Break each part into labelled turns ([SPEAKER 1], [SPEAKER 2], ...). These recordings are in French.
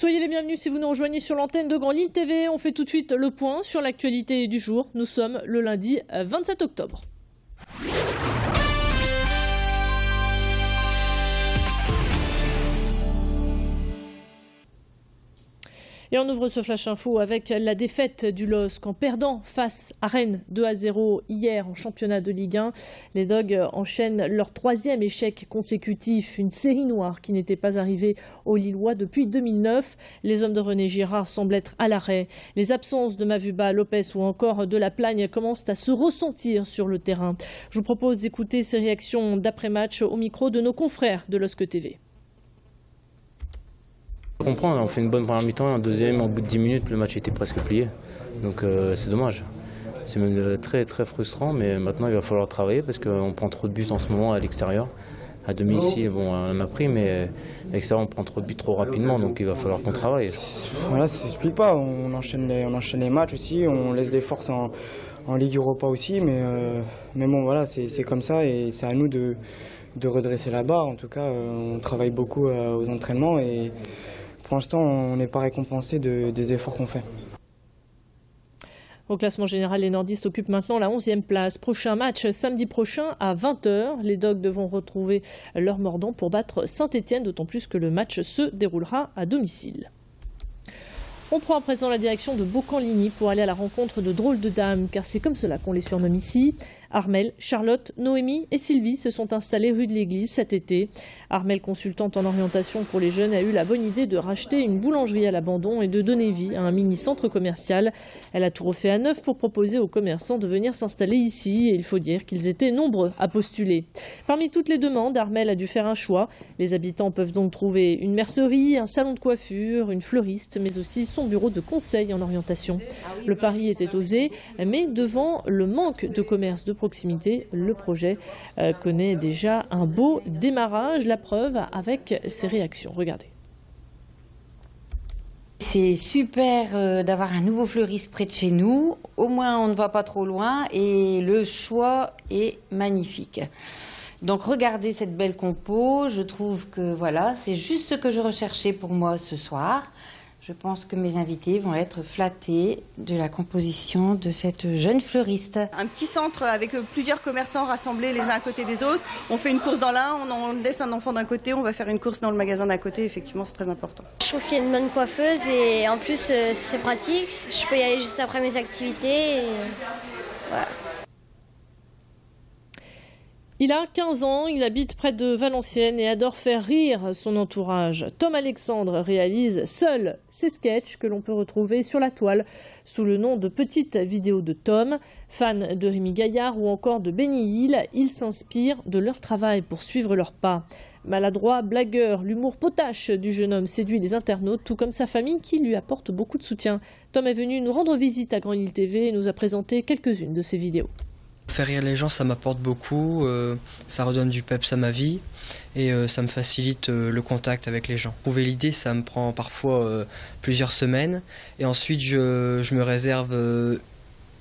[SPEAKER 1] Soyez les bienvenus si vous nous rejoignez sur l'antenne de Grand Lille TV. On fait tout de suite le point sur l'actualité du jour. Nous sommes le lundi 27 octobre. Et on ouvre ce Flash Info avec la défaite du LOSC en perdant face à Rennes 2-0 hier en championnat de Ligue 1. Les Dogs enchaînent leur 3e échec consécutif, une série noire qui n'était pas arrivée aux Lillois depuis 2009. Les hommes de René Girard semblent être à l'arrêt. Les absences de Mavuba, Lopez ou encore de Laplagne commencent à se ressentir sur le terrain. Je vous propose d'écouter ces réactions d'après-match au micro de nos confrères de LOSC TV.
[SPEAKER 2] Je comprends, on fait une bonne première mi-temps et en deuxième, au bout de 10 minutes, le match était presque plié. Donc c'est dommage. C'est même très très frustrant, mais maintenant il va falloir travailler parce qu'on prend trop de buts en ce moment à l'extérieur. À domicile, bon, on en a pris, mais à l'extérieur, on prend trop de buts trop rapidement, donc il va falloir qu'on travaille.
[SPEAKER 3] Voilà, ça ne s'explique pas. On enchaîne les matchs aussi, on laisse des forces en Ligue Europa aussi, mais bon, voilà, c'est comme ça et c'est à nous de redresser la barre. En tout cas, on travaille beaucoup aux entraînements et pour l'instant, on n'est pas récompensé des efforts qu'on fait.
[SPEAKER 1] Au classement général, les nordistes occupent maintenant la 11e place. Prochain match samedi prochain à 20h. Les Dogs devront retrouver leur mordant pour battre Saint-Etienne, d'autant plus que le match se déroulera à domicile. On prend à présent la direction de Beaucamp-Ligny pour aller à la rencontre de drôles de dames, car c'est comme cela qu'on les surnomme ici. Armelle, Charlotte, Noémie et Sylvie se sont installées rue de l'Église cet été. Armelle, consultante en orientation pour les jeunes, a eu la bonne idée de racheter une boulangerie à l'abandon et de donner vie à un mini-centre commercial. Elle a tout refait à neuf pour proposer aux commerçants de venir s'installer ici et il faut dire qu'ils étaient nombreux à postuler. Parmi toutes les demandes, Armelle a dû faire un choix. Les habitants peuvent donc trouver une mercerie, un salon de coiffure, une fleuriste, mais aussi son bureau de conseil en orientation. Le pari était osé, mais devant le manque de commerce de proximité, le projet connaît déjà un beau démarrage. La preuve avec ses réactions. Regardez.
[SPEAKER 4] C'est super d'avoir un nouveau fleuriste près de chez nous. Au moins, on ne va pas trop loin et le choix est magnifique. Donc, regardez cette belle compo. Je trouve que voilà, c'est juste ce que je recherchais pour moi ce soir. Je pense que mes invités vont être flattés de la composition de cette jeune fleuriste.
[SPEAKER 5] Un petit centre avec plusieurs commerçants rassemblés les uns à côté des autres. On fait une course dans l'un, on laisse un enfant d'un côté, on va faire une course dans le magasin d'à côté. Effectivement, c'est très important.
[SPEAKER 6] Je trouve qu'il y a une bonne coiffeuse et en plus c'est pratique. Je peux y aller juste après mes activités. Et voilà.
[SPEAKER 1] Il a 15 ans, il habite près de Valenciennes et adore faire rire son entourage. Tom Alexandre réalise seul ses sketchs que l'on peut retrouver sur la toile sous le nom de Petites vidéos de Tom. Fan de Rémi Gaillard ou encore de Benny Hill, il s'inspire de leur travail pour suivre leurs pas. Maladroit, blagueur, l'humour potache du jeune homme séduit les internautes, tout comme sa famille qui lui apporte beaucoup de soutien. Tom est venu nous rendre visite à Grand Lille TV et nous a présenté quelques-unes de ses vidéos.
[SPEAKER 7] Faire rire les gens, ça m'apporte beaucoup, ça redonne du peps à ma vie et ça me facilite le contact avec les gens. Trouver l'idée, ça me prend parfois plusieurs semaines et ensuite je me réserve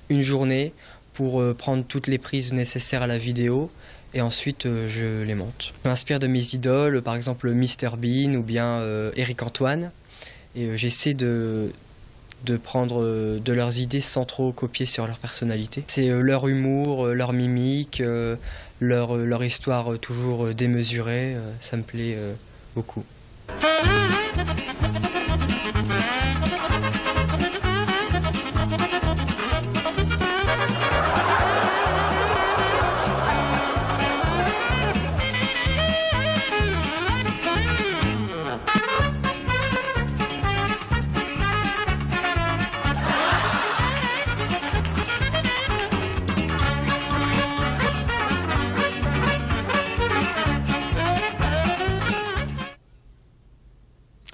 [SPEAKER 7] une journée pour prendre toutes les prises nécessaires à la vidéo et ensuite je les monte. Je m'inspire de mes idoles, par exemple Mr Bean ou bien Eric Antoine et j'essaie de prendre de leurs idées sans trop copier sur leur personnalité. C'est leur humour, leur mimique, leur histoire toujours démesurée, ça me plaît beaucoup.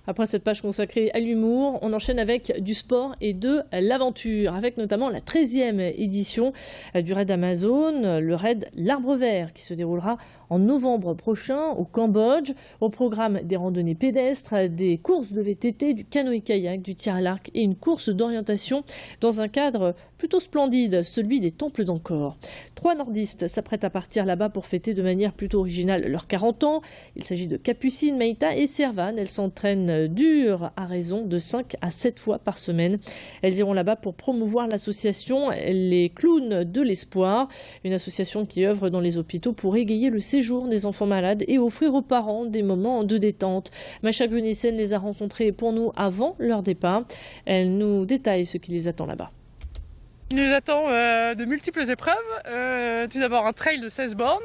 [SPEAKER 1] Après cette page consacrée à l'humour, on enchaîne avec du sport et de l'aventure, avec notamment la 13e édition du raid Amazon, le raid L'Arbre Vert, qui se déroulera en novembre prochain au Cambodge. Au programme des randonnées pédestres, des courses de VTT, du canoë-kayak, du tir à l'arc et une course d'orientation dans un cadre plutôt splendide, celui des Temples d'Angkor. 3 nordistes s'apprêtent à partir là-bas pour fêter de manière plutôt originale leurs 40 ans. Il s'agit de Capucine, Maïta et Servane. Elles s'entraînent dure à raison de 5 à 7 fois par semaine. Elles iront là-bas pour promouvoir l'association Les Clowns de l'Espoir, une association qui œuvre dans les hôpitaux pour égayer le séjour des enfants malades et offrir aux parents des moments de détente. Macha Glunissen les a rencontrés pour nous avant leur départ. Elle nous détaille ce qui les attend là-bas.
[SPEAKER 8] Il nous attend de multiples épreuves. Tout d'abord un trail de 16 bornes,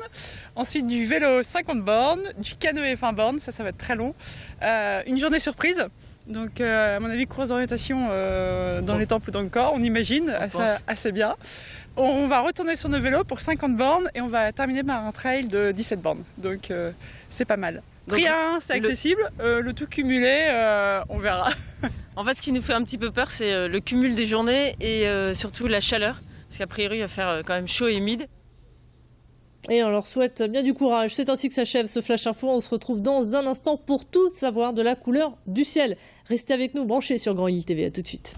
[SPEAKER 8] ensuite du vélo 50 bornes, du canoë 20 bornes, ça va être très long. Une journée surprise, donc à mon avis course d'orientation dans les temples d'Angkor, on imagine, assez bien. On va retourner sur nos vélos pour 50 bornes et on va terminer par un trail de 17 bornes, donc c'est pas mal. Prix 1, c'est accessible, le tout cumulé, on verra.
[SPEAKER 9] En fait, ce qui nous fait un petit peu peur, c'est le cumul des journées et surtout la chaleur, parce qu'a priori, il va faire quand même chaud et humide.
[SPEAKER 1] Et on leur souhaite bien du courage. C'est ainsi que s'achève ce Flash Info. On se retrouve dans un instant pour tout savoir de la couleur du ciel. Restez avec nous, branchés sur Grand Île TV. À tout de suite.